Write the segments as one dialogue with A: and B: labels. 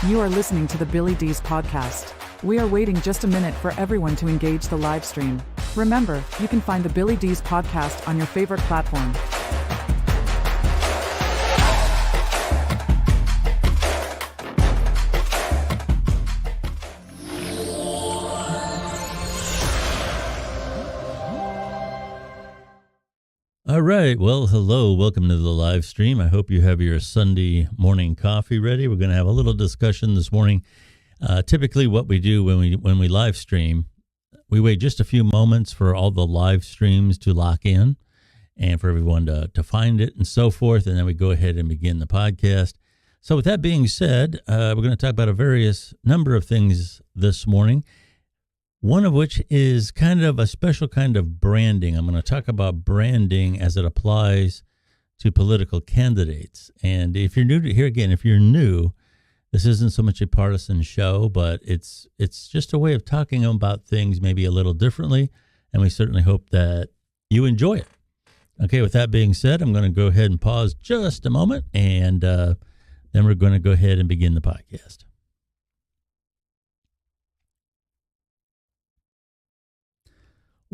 A: You are listening to the Billy Dees podcast. We are waiting just a minute for everyone to engage the live stream. Remember, you can find the Billy Dees podcast on your favorite platform.
B: All right. Well, hello. Welcome to the live stream. I hope you have your Sunday morning coffee ready. We're going to have a little discussion this morning. Typically what we do when we live stream, we wait just a few moments for all the live streams to lock in and for everyone to find it and so forth. And then we go ahead and begin the podcast. So with that being said, we're going to talk about a various number of things this morning. One of which is kind of a special kind of branding. I'm going to talk about branding as it applies to political candidates. And if you're new to here again, if you're new, this isn't so much a partisan show, but it's just a way of talking about things maybe a little differently. And we certainly hope that you enjoy it. Okay, with that being said, I'm going to go ahead and pause just a moment, and then we're going to go ahead and begin the podcast.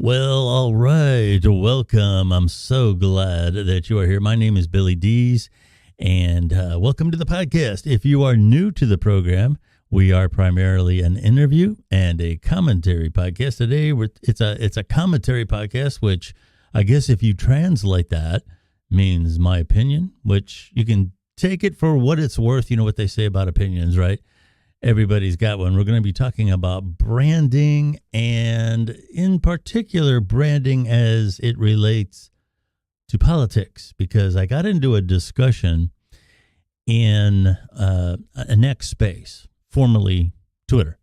B: Well, all right. Welcome. I'm so glad that you are here. My name is Billy Dees, and welcome to the podcast. If you are new to the program, we are primarily an interview and a commentary podcast. Today, it's a commentary podcast, which I guess if you translate that means my opinion, which you can take it for what it's worth. You know what they say about opinions, right? Everybody's got one. We're going to be talking about branding, and in particular, branding as it relates to politics, because I got into a discussion in an X space, formerly Twitter.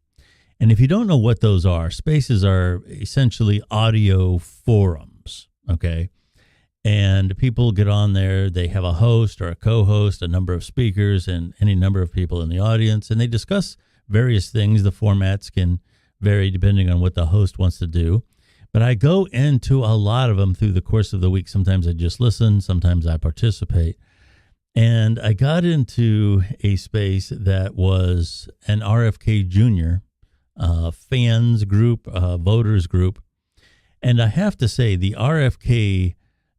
B: And if you don't know what those are, spaces are essentially audio forums, okay? And people get on there, they have a host or a co-host, a number of speakers, and any number of people in the audience, and they discuss various things. The formats can vary depending on what the host wants to do. But I go into a lot of them through the course of the week. Sometimes I just listen, sometimes I participate. And I got into a space that was an RFK Jr. Fans group, voters group. And I have to say, the RFK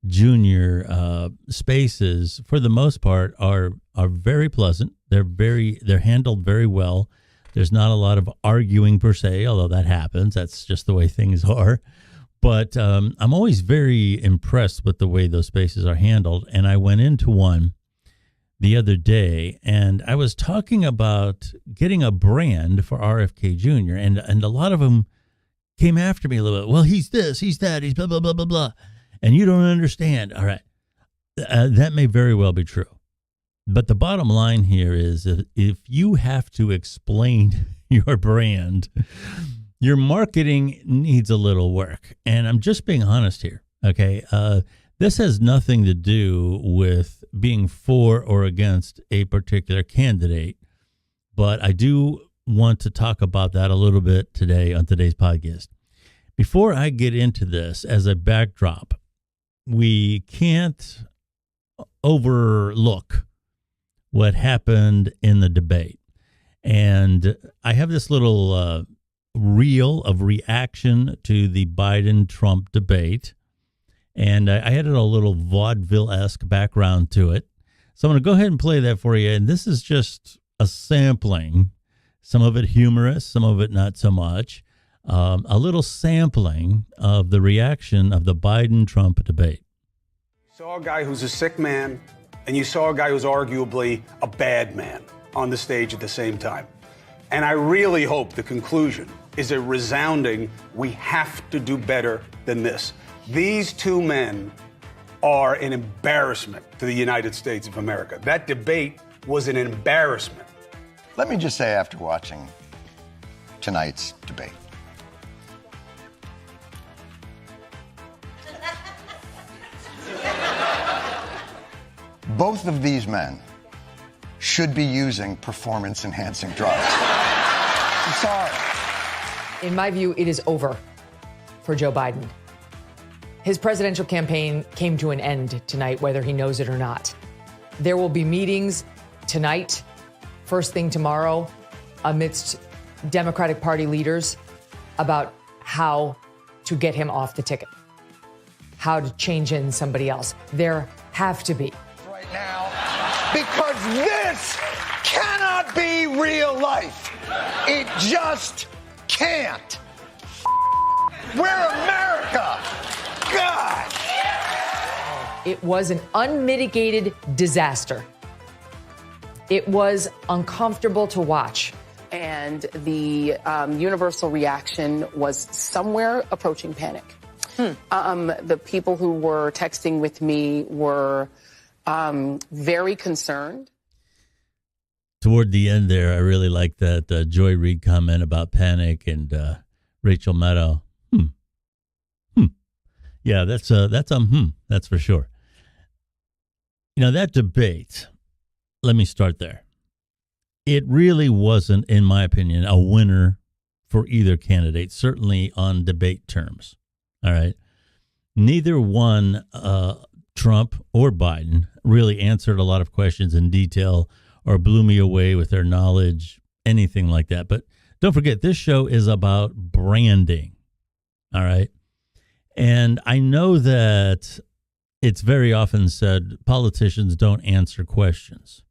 B: Junior spaces, for the most part, are very pleasant. They're handled very well. There's not a lot of arguing per se, although that happens. That's just the way things are. But I'm always very impressed with the way those spaces are handled. And I went into one the other day, and I was talking about getting a brand for RFK Jr. And a lot of them came after me a little bit. Well, he's this, he's that, he's blah, blah, blah, blah, blah. And you don't understand. All right. That may very well be true. But the bottom line here is if you have to explain your brand, your marketing needs a little work. And I'm just being honest here. Okay. This has nothing to do with being for or against a particular candidate. But I do want to talk about that a little bit today on today's podcast. Before I get into this, as a backdrop, we can't overlook what happened in the debate. And I have this little reel of reaction to the Biden-Trump debate. And I added a little vaudeville-esque background to it. So I'm going to go ahead and play that for you. And this is just a sampling, some of it humorous, some of it not so much. A little sampling of the reaction of the Biden-Trump debate.
C: You saw a guy who's a sick man, and you saw a guy who's arguably a bad man on the stage at the same time. And I really hope the conclusion is a resounding, we have to do better than this. These two men are an embarrassment to the United States of America. That debate was an embarrassment.
D: Let me just say, after watching tonight's debate, both of these men should be using performance-enhancing drugs. I'm sorry.
E: In my view, it is over for Joe Biden. His presidential campaign came to an end tonight, whether he knows it or not. There will be meetings tonight, first thing tomorrow, amidst Democratic Party leaders about how to get him off the ticket, how to change in somebody else. There have to be.
D: Right now, because this cannot be real life. It just can't. We're America. God.
E: It was an unmitigated disaster. It was uncomfortable to watch.
F: And the universal reaction was somewhere approaching panic. The people who were texting with me were very concerned.
B: Toward the end there, I really like that Joy Reid comment about panic and Rachel Maddow. Yeah, that's for sure. You know, that debate, let me start there. It really wasn't, in my opinion, a winner for either candidate, certainly on debate terms. All right. Neither one, Trump or Biden, really answered a lot of questions in detail or blew me away with their knowledge, anything like that. But don't forget, this show is about branding. All right. And I know that it's very often said politicians don't answer questions.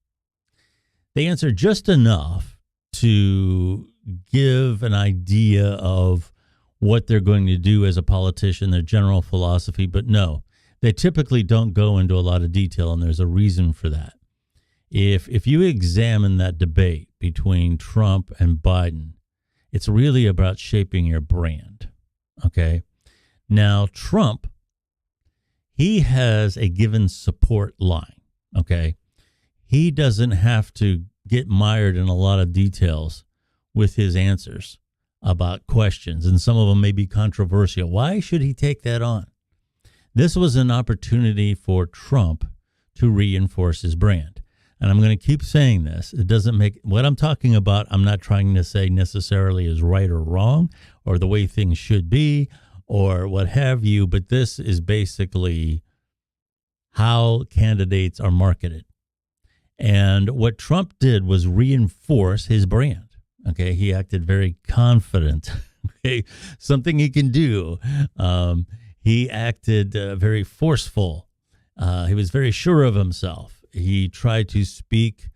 B: They answer just enough to give an idea of what they're going to do as a politician, their general philosophy. But no, they typically don't go into a lot of detail, and there's a reason for that. If you examine that debate between Trump and Biden, it's really about shaping your brand, okay? Now, Trump, he has a given support line, okay? He doesn't have to get mired in a lot of details with his answers about questions, and some of them may be controversial. Why should he take that on? This was an opportunity for Trump to reinforce his brand. And I'm going to keep saying this. It doesn't make what I'm talking about. I'm not trying to say necessarily is right or wrong or the way things should be or what have you. But this is basically how candidates are marketed. And what Trump did was reinforce his brand. Okay. He acted very confident. Okay. Something he can do. He acted very forceful. He was very sure of himself. He tried to speak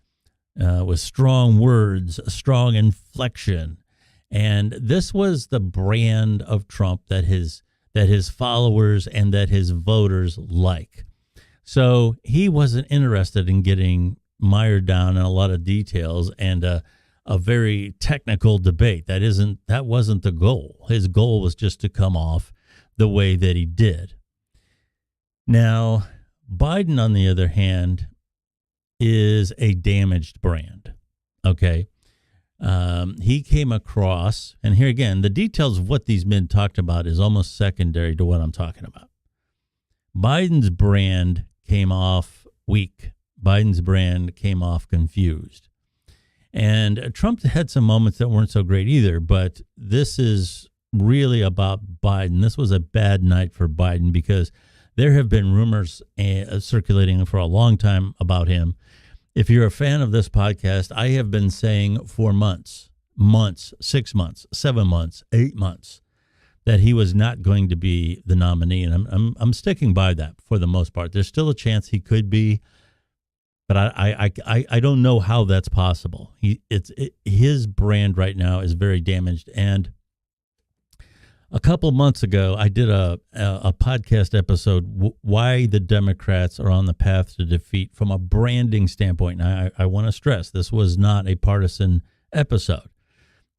B: with strong words, strong inflection. And this was the brand of Trump that his followers and that his voters like. So he wasn't interested in getting mired down in a lot of details and a very technical debate. That wasn't the goal. His goal was just to come off the way that he did. Now, Biden, on the other hand, is a damaged brand. Okay. He came across, and here again, the details of what these men talked about is almost secondary to what I'm talking about. Biden's brand came off weak. Biden's brand came off confused. And Trump had some moments that weren't so great either, but this is really about Biden. This was a bad night for Biden because there have been rumors circulating for a long time about him. If you're a fan of this podcast, I have been saying for months, 6 months, 7 months, 8 months, that he was not going to be the nominee, and I'm sticking by that for the most part. There's still a chance he could be, but I don't know how that's possible. His brand right now is very damaged, and a couple months ago, I did a podcast episode, why the Democrats are on the path to defeat from a branding standpoint. And I want to stress, this was not a partisan episode.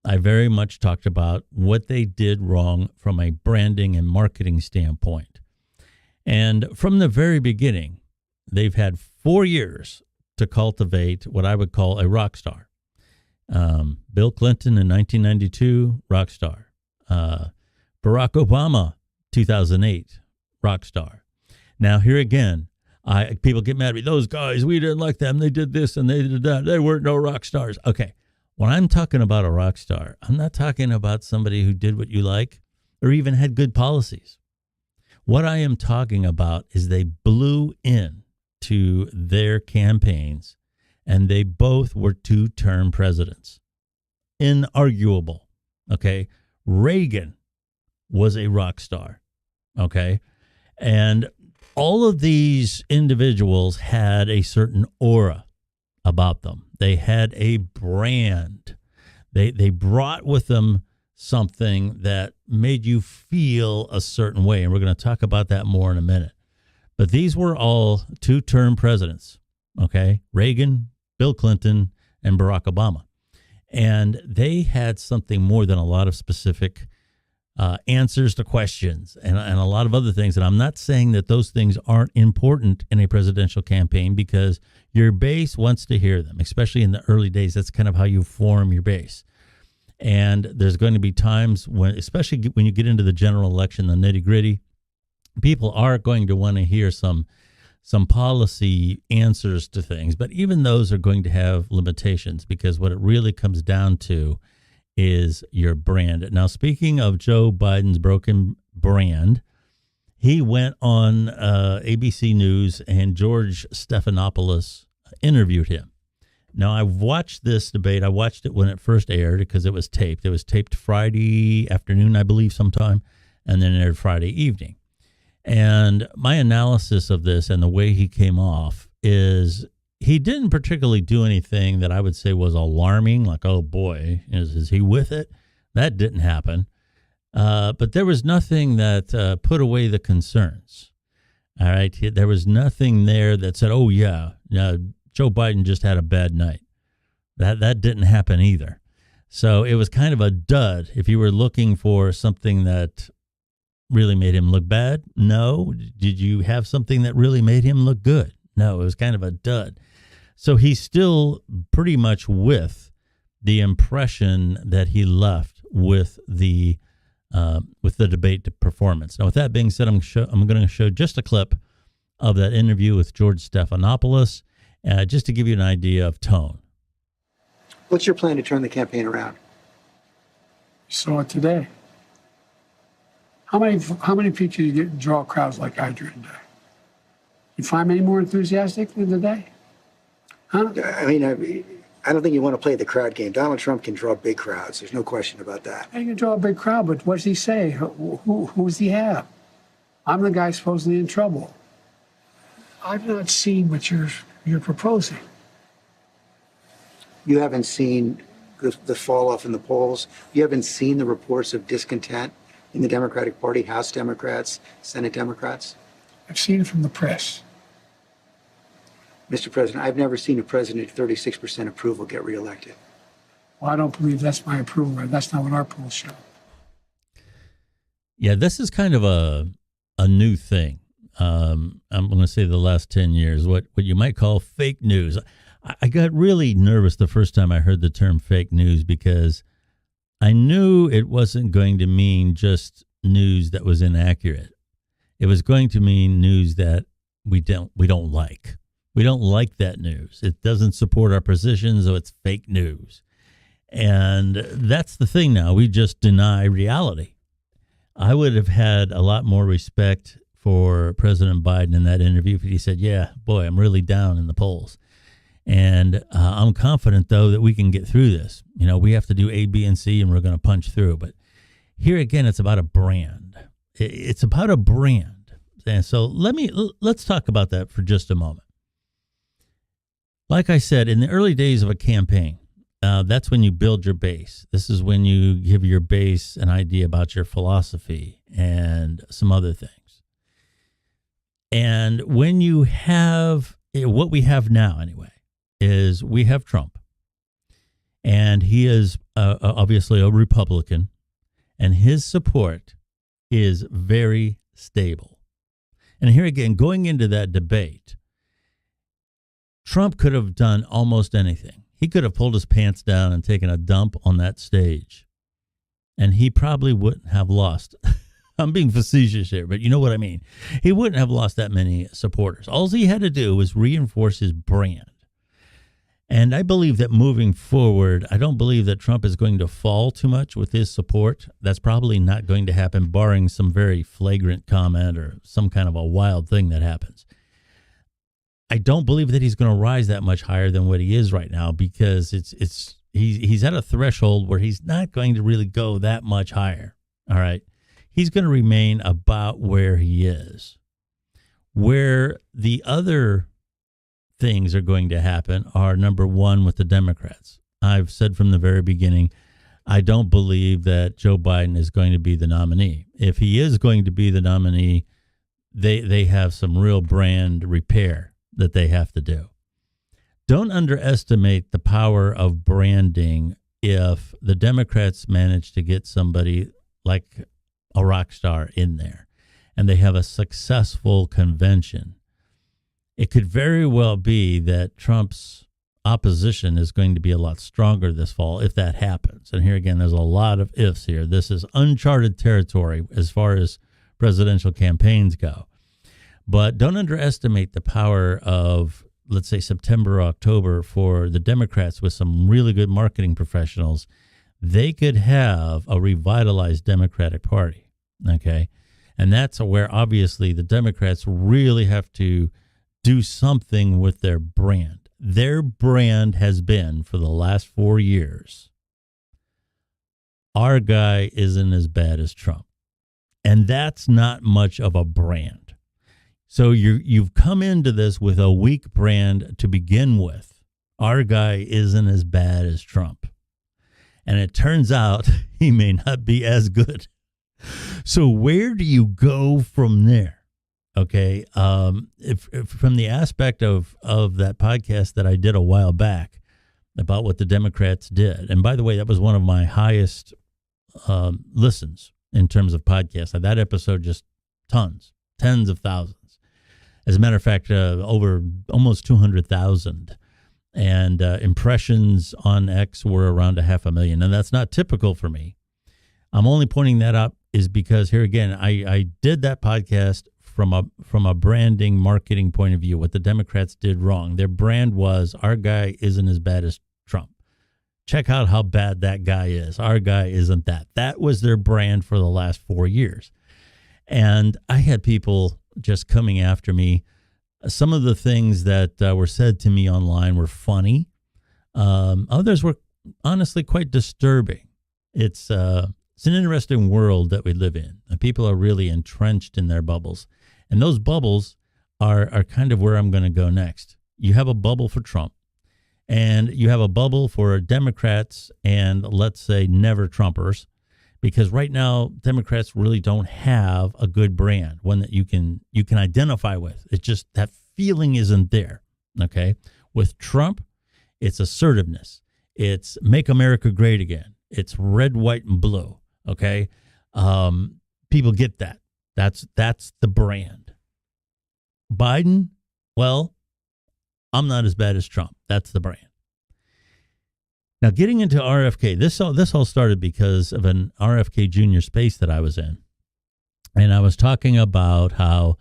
B: I very much talked about what they did wrong from a branding and marketing standpoint. And from the very beginning, they've had 4 years to cultivate what I would call a rock star. Bill Clinton in 1992, rock star. Barack Obama, 2008, rock star. Now, here again, people get mad at me. Those guys, we didn't like them. They did this and they did that. They weren't no rock stars. Okay, when I'm talking about a rock star, I'm not talking about somebody who did what you like or even had good policies. What I am talking about is they blew in to their campaigns, and they both were 2-term presidents. inarguable. Okay. Reagan was a rock star. Okay. And all of these individuals had a certain aura about them. They had a brand. They brought with them something that made you feel a certain way. And we're going to talk about that more in a minute. But these were all two-term presidents, okay? Reagan, Bill Clinton, and Barack Obama. And they had something more than a lot of specific answers to questions and a lot of other things. And I'm not saying that those things aren't important in a presidential campaign, because your base wants to hear them, especially in the early days. That's kind of how you form your base. And there's going to be times when, especially when you get into the general election, the nitty gritty, people are going to want to hear some policy answers to things. But even those are going to have limitations, because what it really comes down to is your brand. Now, speaking of Joe Biden's broken brand, he went on ABC News and George Stephanopoulos interviewed him. Now, I've watched this debate. I watched it when it first aired because it was taped. It was taped Friday afternoon, I believe, sometime, and then aired Friday evening. And my analysis of this and the way he came off is he didn't particularly do anything that I would say was alarming, like, oh, boy, is he with it? That didn't happen. But there was nothing that put away the concerns. All right. There was nothing there that said, oh, yeah, Joe Biden just had a bad night. That didn't happen either. So it was kind of a dud. If you were looking for something that really made him look bad, no. Did you have something that really made him look good? No, it was kind of a dud. So he's still pretty much with the impression that he left with the debate performance. Now, with that being said, I'm going to show just a clip of that interview with George Stephanopoulos, just to give you an idea of tone.
G: What's your plan to turn the campaign around?
H: You saw it today. How many people do you draw crowds like I drew today? You find many more enthusiastic than today? Huh?
G: I mean, I don't think you want to play the crowd game. Donald Trump can draw big crowds. There's no question about that.
H: He can draw a big crowd, but what does he say? Who does he have? I'm the guy supposedly in trouble. I've not seen what you're proposing.
G: You haven't seen the fall off in the polls. You haven't seen the reports of discontent in the Democratic Party, House Democrats, Senate Democrats.
H: I've seen it from the press.
G: Mr. President, I've never seen a president at 36% approval get reelected.
H: Well, I don't believe that's my approval. That's not what our polls show.
B: Yeah, this is kind of a new thing. I'm going to say the last 10 years, what you might call fake news. I got really nervous the first time I heard the term fake news, because I knew it wasn't going to mean just news that was inaccurate. It was going to mean news that we don't like. We don't like that news. It doesn't support our positions, so it's fake news. And that's the thing now. We just deny reality. I would have had a lot more respect for President Biden in that interview if he said, yeah, boy, I'm really down in the polls. And I'm confident, though, that we can get through this. You know, we have to do A, B, and C, and we're going to punch through. But here again, it's about a brand. It's about a brand. And so let's talk about that for just a moment. Like I said, in the early days of a campaign, that's when you build your base. This is when you give your base an idea about your philosophy and some other things. And when you have what we have now, anyway, is we have Trump, and he is obviously a Republican, and his support is very stable. And here again, going into that debate, Trump could have done almost anything. He could have pulled his pants down and taken a dump on that stage, and he probably wouldn't have lost. I'm being facetious here, but you know what I mean. He wouldn't have lost that many supporters. All he had to do was reinforce his brand. And I believe that moving forward, I don't believe that Trump is going to fall too much with his support. That's probably not going to happen, barring some very flagrant comment or some kind of a wild thing that happens. I don't believe that he's going to rise that much higher than what he is right now, because he's at a threshold where he's not going to really go that much higher. All right. He's going to remain about where he is. Where the other things are going to happen are, number one, with the Democrats. I've said from the very beginning, I don't believe that Joe Biden is going to be the nominee. If he is going to be the nominee, they have some real brand repair that they have to do. Don't underestimate the power of branding if the Democrats manage to get somebody like a rock star in there and they have a successful convention. It could very well be that Trump's opposition is going to be a lot stronger this fall if that happens. And here again, there's a lot of ifs here. This is uncharted territory as far as presidential campaigns go. But don't underestimate the power of, let's say, September or October for the Democrats with some really good marketing professionals. They could have a revitalized Democratic Party, okay? And that's where obviously the Democrats really have to do something with their brand. Their brand has been, for the last 4 years, our guy isn't as bad as Trump. And that's not much of a brand. So you've come into this with a weak brand to begin with. Our guy isn't as bad as Trump. And it turns out he may not be as good. So where do you go from there? Okay. If from the aspect of that podcast that I did a while back about what the Democrats did. And by the way, that was one of my highest listens in terms of podcasts. That episode, just tens of thousands. As a matter of fact, over almost 200,000. And impressions on X were around 500,000. And that's not typical for me. I'm only pointing that up is because here again, I did that podcast from a branding, marketing point of view, what the Democrats did wrong. Their brand was, our guy isn't as bad as Trump. Check out how bad that guy is. Our guy isn't that. That was their brand for the last 4 years. And I had people just coming after me. Some of the things that were said to me online were funny. Others were honestly quite disturbing. It's an interesting world that we live in. And people are really entrenched in their bubbles. And those bubbles are kind of where I'm going to go next. You have a bubble for Trump. And you have a bubble for Democrats and, let's say, never Trumpers. Because right now, Democrats really don't have a good brand, one that you can identify with. It's just that feeling isn't there, okay? With Trump, it's assertiveness. It's make America great again. It's red, white, and blue, okay? People get that. That's the brand. Biden, well, I'm not as bad as Trump. That's the brand. Now, getting into RFK, this all started because of an RFK Jr. space that I was in. And I was talking about how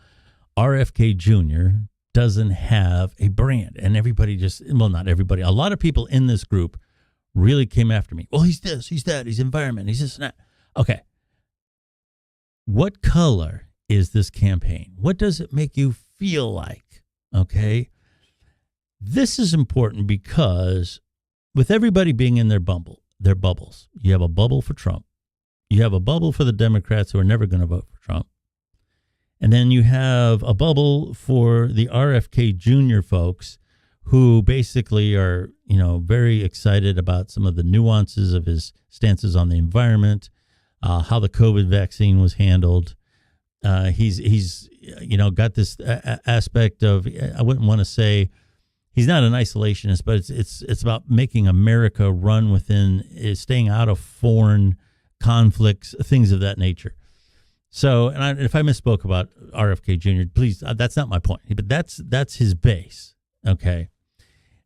B: RFK Jr. doesn't have a brand. And everybody not everybody, a lot of people in this group really came after me. Well, he's this, he's that, he's environment, he's this and that. Okay. What color is this campaign? What does it make you feel like? Okay. This is important because with everybody being in their bubbles, you have a bubble for Trump. You have a bubble for the Democrats who are never going to vote for Trump. And then you have a bubble for the RFK Jr. folks who basically are, very excited about some of the nuances of his stances on the environment, how the COVID vaccine was handled. He's got this aspect of, I wouldn't want to say, he's not an isolationist, but it's about making America run within, staying out of foreign conflicts, things of that nature. So, if I misspoke about RFK Jr., please, that's not my point. But that's his base. Okay.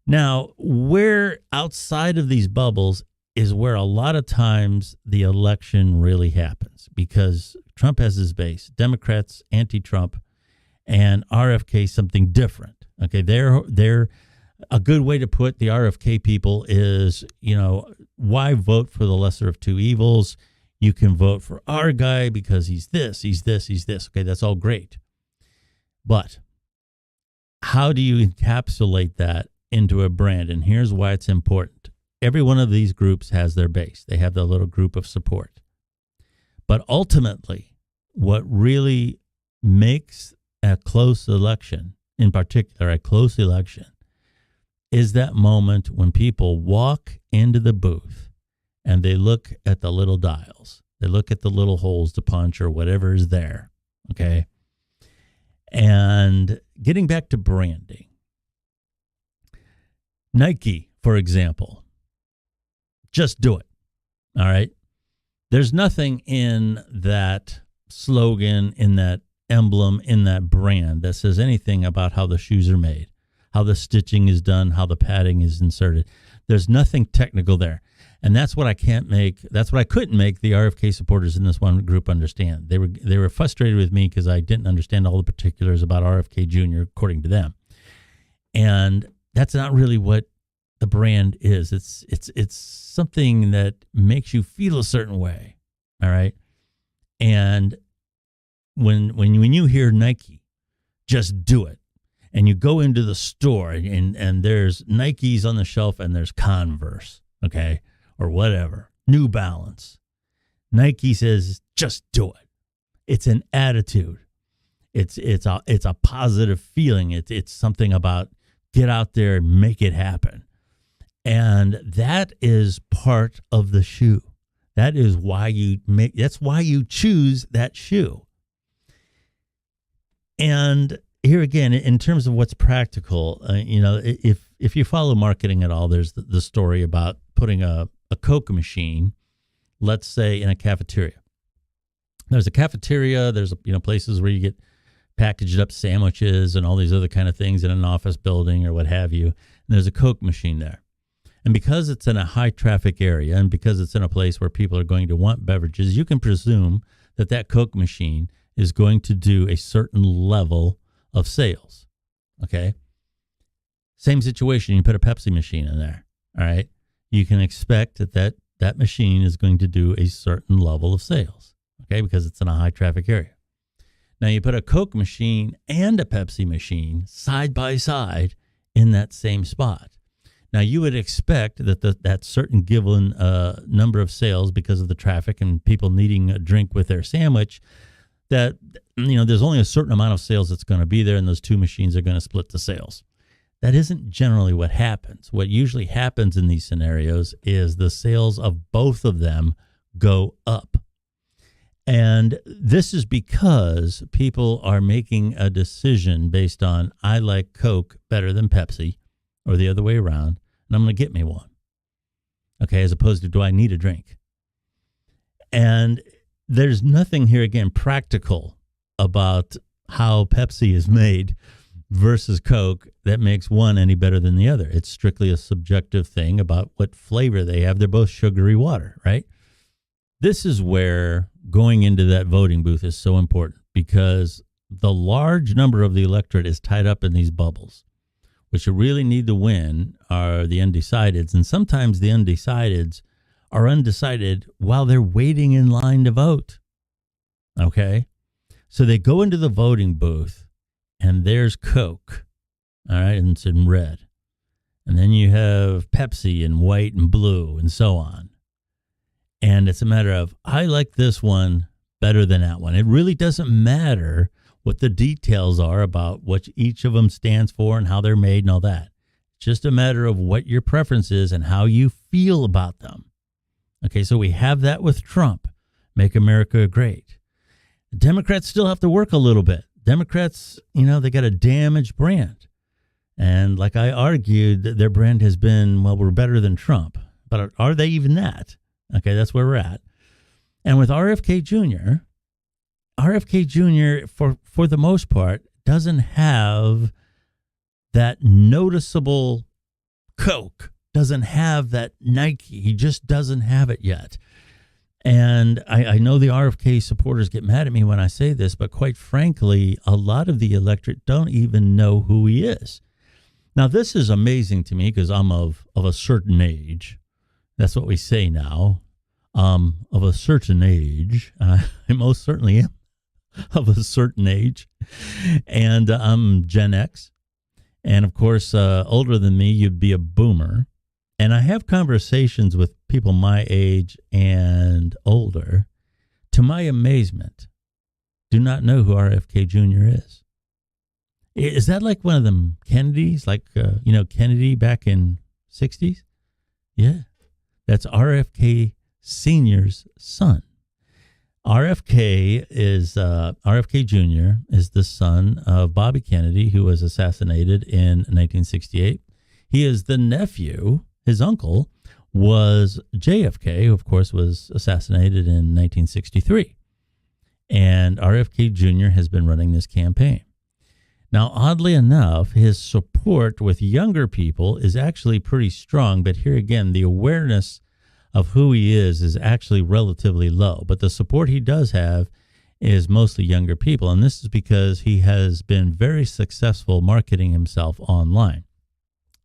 B: Now, where outside of these bubbles is where a lot of times the election really happens, because Trump has his base, Democrats, anti-Trump, and RFK something different. Okay, they're a good way to put the RFK people is, why vote for the lesser of two evils? You can vote for our guy because he's this, he's this, he's this. Okay, that's all great. But how do you encapsulate that into a brand? And here's why it's important. every one of these groups has their base. They have their little group of support. But ultimately, what really makes a close election, in particular a close election, is that moment when people walk into the booth and they look at the little dials. They look at the little holes to punch or whatever is there, okay? And getting back to branding, Nike, for example, just do it, all right? There's nothing in that slogan, in that emblem, in that brand that says anything about how the shoes are made, how the stitching is done, how the padding is inserted. There's nothing technical there. And that's what I couldn't make the RFK supporters in this one group understand. They were frustrated with me because I didn't understand all the particulars about RFK Jr., according to them. And that's not really what the brand is. It's something that makes you feel a certain way. All right. And when you hear Nike, just do it. And you go into the store and there's Nikes on the shelf and there's Converse, okay, or whatever, New Balance. Nike says, just do it. It's an attitude. It's a positive feeling. It's something about get out there and make it happen. And that is part of the shoe. That's why you choose that shoe. And here again, in terms of what's practical, if you follow marketing at all, there's the story about putting a Coke machine, let's say, in a cafeteria. There's a cafeteria. There's places where you get packaged up sandwiches and all these other kind of things in an office building or what have you. And there's a Coke machine there. And because it's in a high traffic area and because it's in a place where people are going to want beverages, you can presume that Coke machine is going to do a certain level of sales. Okay. Same situation. You put a Pepsi machine in there. All right. You can expect that machine is going to do a certain level of sales. Okay. Because it's in a high traffic area. Now you put a Coke machine and a Pepsi machine side by side in that same spot. Now, you would expect that that certain given number of sales, because of the traffic and people needing a drink with their sandwich, that there's only a certain amount of sales that's going to be there, and those two machines are going to split the sales. That isn't generally what happens. What usually happens in these scenarios is the sales of both of them go up. And this is because people are making a decision based on, I like Coke better than Pepsi, or the other way around, and I'm going to get me one. Okay, as opposed to, do I need a drink? And there's nothing here, again, practical about how Pepsi is made versus Coke that makes one any better than the other. It's strictly a subjective thing about what flavor they have. They're both sugary water, right? This is where going into that voting booth is so important, because the large number of the electorate is tied up in these bubbles. What you really need to win are the undecideds. And sometimes the undecideds are undecided while they're waiting in line to vote. Okay? So they go into the voting booth and there's Coke. All right? And it's in red. And then you have Pepsi in white and blue and so on. And it's a matter of, I like this one better than that one. It really doesn't matter what the details are about what each of them stands for and how they're made and all that. It's just a matter of what your preference is and how you feel about them. Okay, so we have that with Trump, make America great. The Democrats still have to work a little bit. Democrats, they got a damaged brand. And like I argued, their brand has been, well, we're better than Trump. But are they even that? Okay, that's where we're at. And with RFK Jr., for the most part, doesn't have that noticeable Coke, doesn't have that Nike. He just doesn't have it yet. And I know the RFK supporters get mad at me when I say this, but quite frankly, a lot of the electorate don't even know who he is. Now, this is amazing to me because I'm of a certain age. That's what we say now. Of a certain age. I most certainly am of a certain age. And I'm Gen X. And of course, older than me, you'd be a boomer. And I have conversations with people my age and older, to my amazement, do not know who RFK Jr. is. Is that like one of them Kennedys, like, Kennedy back in 60s? Yeah, that's RFK Sr.'s son. RFK Jr. is the son of Bobby Kennedy, who was assassinated in 1968. He is the nephew. His uncle was JFK, who, of course, was assassinated in 1963. And RFK Jr. has been running this campaign. Now, oddly enough, his support with younger people is actually pretty strong. But here again, the awareness of who he is actually relatively low. But the support he does have is mostly younger people. And this is because he has been very successful marketing himself online.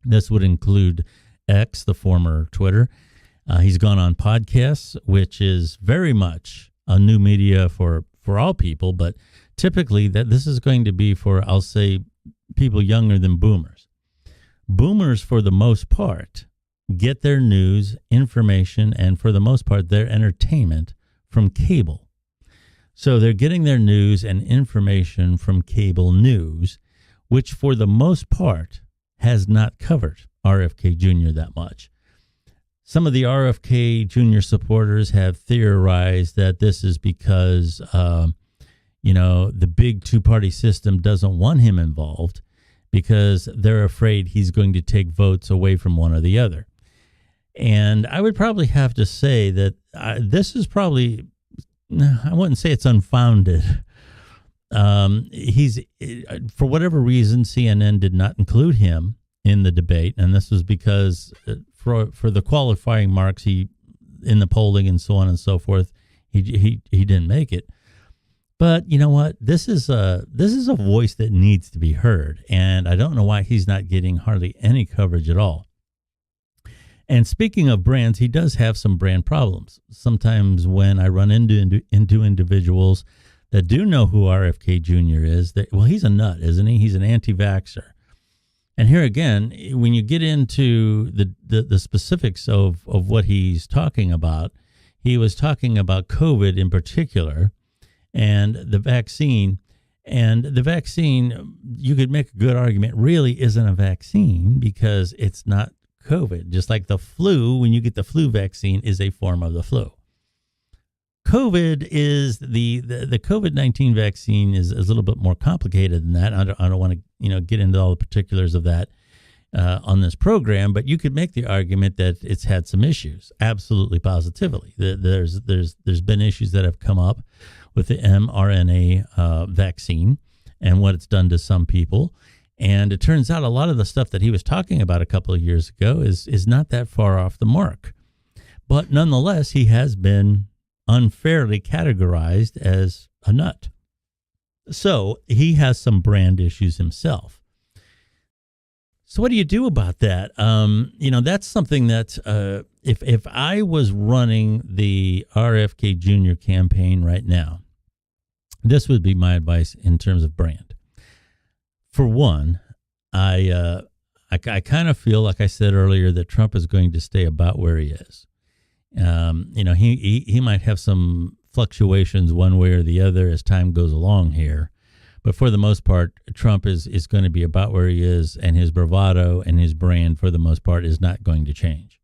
B: This would include X, the former Twitter. He's gone on podcasts, which is very much a new media for all people, but typically that this is going to be for, I'll say, people younger than boomers. Boomers, for the most part, get their news, information, and for the most part, their entertainment from cable. So they're getting their news and information from cable news, which for the most part has not covered RFK Jr. that much. Some of the RFK Jr. supporters have theorized that this is because, the big two-party system doesn't want him involved because they're afraid he's going to take votes away from one or the other. And I would probably have to say that this is probably, I wouldn't say it's unfounded. He's, for whatever reason, CNN did not include him in the debate, and this was because for the qualifying marks, he in the polling and so on and so forth, he didn't make it. But you know what? This is a voice that needs to be heard, and I don't know why he's not getting hardly any coverage at all. And speaking of brands, he does have some brand problems. Sometimes when I run into individuals that do know who RFK Jr. is, he's a nut, isn't he? He's an anti-vaxxer. And here again, when you get into the specifics of what he's talking about, he was talking about COVID in particular and the vaccine. And the vaccine, you could make a good argument, really isn't a vaccine because it's not COVID. Just like the flu, when you get the flu vaccine, is a form of the flu. COVID is the COVID-19 vaccine is a little bit more complicated than that. I don't want to get into all the particulars of that on this program, but you could make the argument that it's had some issues. Absolutely, positively, there's been issues that have come up with the mRNA vaccine and what it's done to some people. And it turns out a lot of the stuff that he was talking about a couple of years ago is not that far off the mark. But nonetheless, he has been unfairly categorized as a nut. So he has some brand issues himself. So what do you do about that? That's something that if I was running the RFK Jr. campaign right now, this would be my advice in terms of brand. For one, I kind of feel, like I said earlier, that Trump is going to stay about where he is. He might have some fluctuations one way or the other as time goes along here. But for the most part, Trump is going to be about where he is, and his bravado and his brand, for the most part, is not going to change.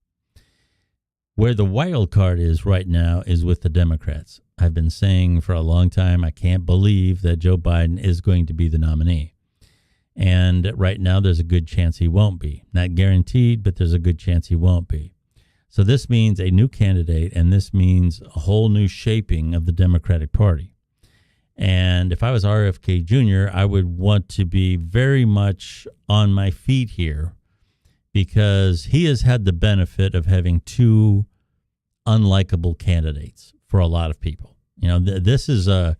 B: Where the wild card is right now is with the Democrats. I've been saying for a long time, I can't believe that Joe Biden is going to be the nominee. And right now, there's a good chance he won't be. Not guaranteed, but there's a good chance he won't be. So this means a new candidate, and this means a whole new shaping of the Democratic Party. And if I was RFK Jr., I would want to be very much on my feet here because he has had the benefit of having two unlikable candidates for a lot of people. This is an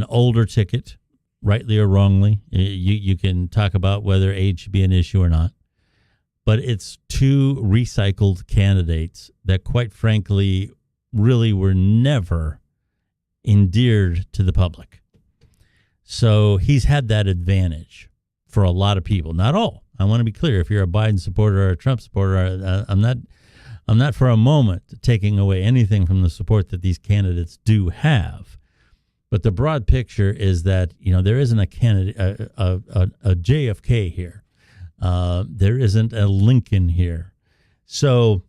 B: older ticket, rightly or wrongly. You can talk about whether age should be an issue or not. But it's two recycled candidates that, quite frankly, really were never endeared to the public. So he's had that advantage for a lot of people. Not all. I want to be clear. If you're a Biden supporter or a Trump supporter, I'm not for a moment taking away anything from the support that these candidates do have. But the broad picture is that, there isn't a candidate, a JFK here. There isn't a Lincoln here. So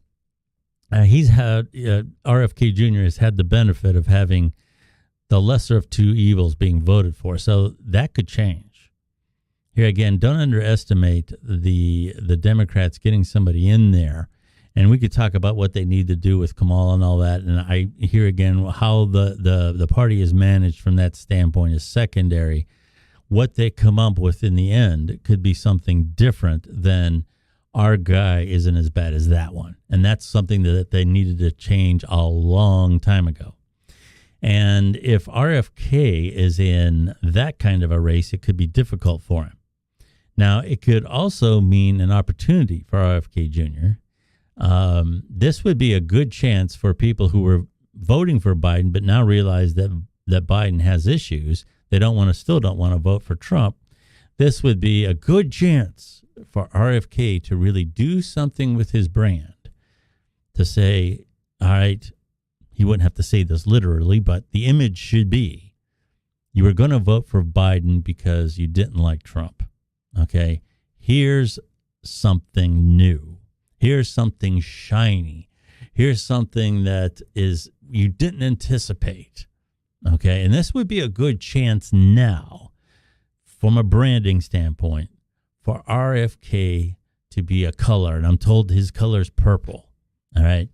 B: RFK Jr. has had the benefit of having the lesser of two evils being voted for. So that could change. Here again, don't underestimate the Democrats getting somebody in there. And we could talk about what they need to do with Kamala and all that. And I hear again how the party is managed from that standpoint is secondary. What they come up with in the end could be something different than our guy isn't as bad as that one. And that's something that they needed to change a long time ago. And if RFK is in that kind of a race, it could be difficult for him. Now, it could also mean an opportunity for RFK Jr. This would be a good chance for people who were voting for Biden, but now realize that Biden has issues. They still don't want to vote for Trump. This would be a good chance for RFK to really do something with his brand, to say, all right, he wouldn't have to say this literally, but the image should be, you were going to vote for Biden because you didn't like Trump. Okay, here's something new. Here's something shiny. Here's something that is you didn't anticipate. Okay, and this would be a good chance now, from a branding standpoint, for RFK to be a color. And I'm told his color is purple. All right.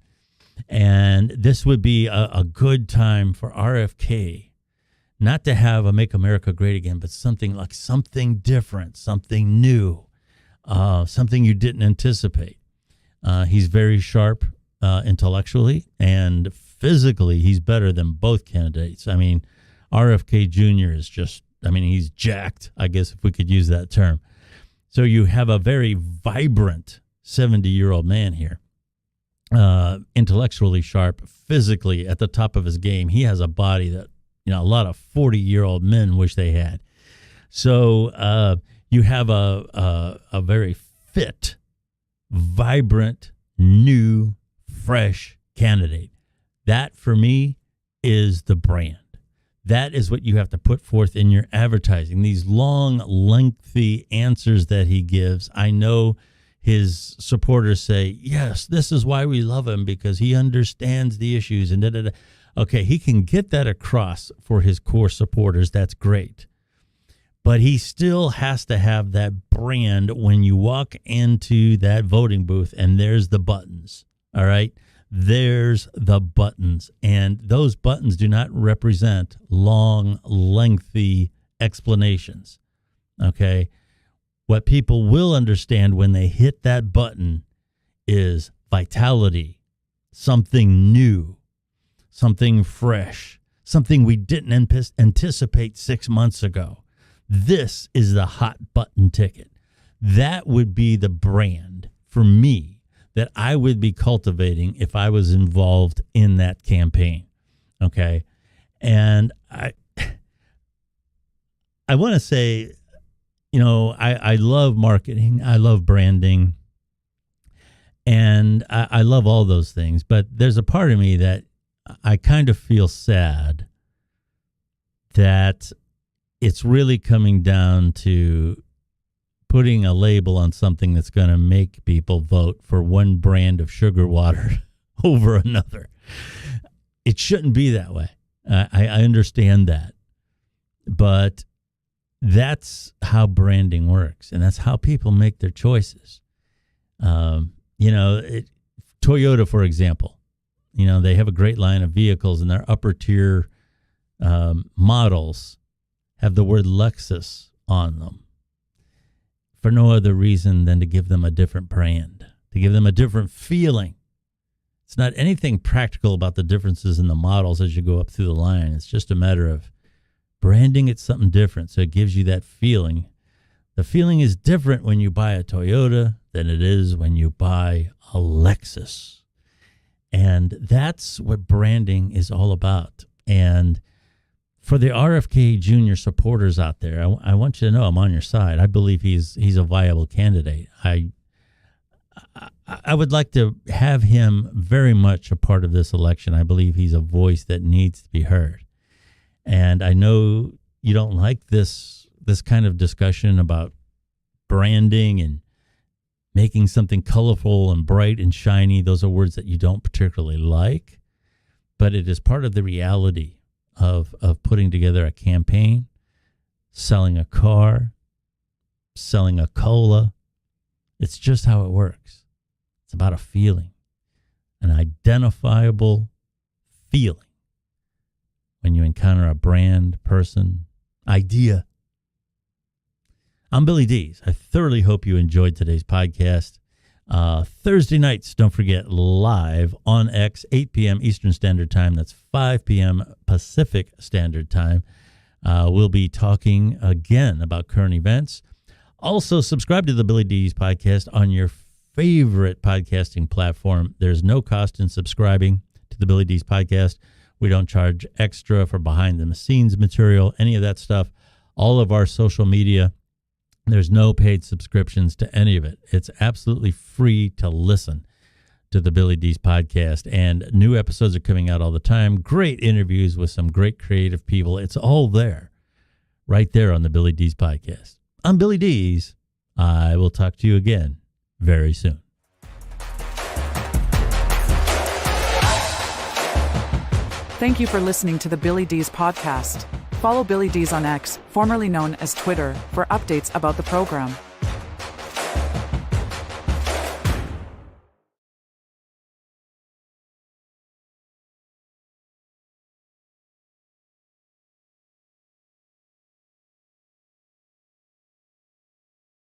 B: And this would be a good time for RFK not to have a Make America Great Again, but something different, something new, something you didn't anticipate. He's very sharp intellectually, and physically he's better than both candidates. I mean, RFK Jr. is he's jacked, I guess, if we could use that term. So you have a very vibrant 70-year-old man here, intellectually sharp, physically at the top of his game. He has a body that, a lot of 40-year-old men wish they had. So you have a very fit, vibrant, new, fresh candidate. That, for me, is the brand. That is what you have to put forth in your advertising. These long, lengthy answers that he gives, I know his supporters say, yes, this is why we love him, because he understands the issues and da-da-da. Okay, he can get that across for his core supporters. That's great. But he still has to have that brand when you walk into that voting booth and there's the buttons, all right? There's the buttons, and those buttons do not represent long, lengthy explanations, okay? What people will understand when they hit that button is vitality, something new, something fresh, something we didn't anticipate 6 months ago. This is the hot button ticket. That would be the brand for me that I would be cultivating if I was involved in that campaign. Okay. And I want to say, I love marketing. I love branding. And I love all those things. But there's a part of me that I kind of feel sad that it's really coming down to putting a label on something that's going to make people vote for one brand of sugar water over another. It shouldn't be that way. I understand that. But that's how branding works, and that's how people make their choices. Toyota, for example, they have a great line of vehicles, and their upper tier models have the word Lexus on them for no other reason than to give them a different brand, to give them a different feeling. It's not anything practical about the differences in the models as you go up through the line. It's just a matter of branding it something different, so it gives you that feeling. The feeling is different when you buy a Toyota than it is when you buy a Lexus. And that's what branding is all about. And for the RFK Jr. supporters out there, I want you to know I'm on your side. I believe he's a viable candidate. I would like to have him very much a part of this election. I believe he's a voice that needs to be heard. And I know you don't like this kind of discussion about branding and making something colorful and bright and shiny. Those are words that you don't particularly like, but it is part of the reality of putting together a campaign, selling a car, selling a cola. It's just how it works. It's about a feeling, an identifiable feeling when you encounter a brand, person, idea. I'm Billy Dees. I thoroughly hope you enjoyed today's podcast. Thursday nights, don't forget, live on X, 8 p.m. Eastern Standard Time. That's 5 p.m. Pacific Standard Time. We'll be talking again about current events. Also, subscribe to the Billy Dees podcast on your favorite podcasting platform. There's no cost in subscribing to the Billy Dees podcast. We don't charge extra for behind-the-scenes material, any of that stuff. All of our social media, there's no paid subscriptions to any of it. It's absolutely free to listen to the Billy Dees podcast. And new episodes are coming out all the time. Great interviews with some great creative people. It's all there, right there on the Billy Dees podcast. I'm Billy Dees. I will talk to you again very soon.
A: Thank you for listening to the Billy Dees podcast. Follow Billy Dees on X, formerly known as Twitter, for updates about the program.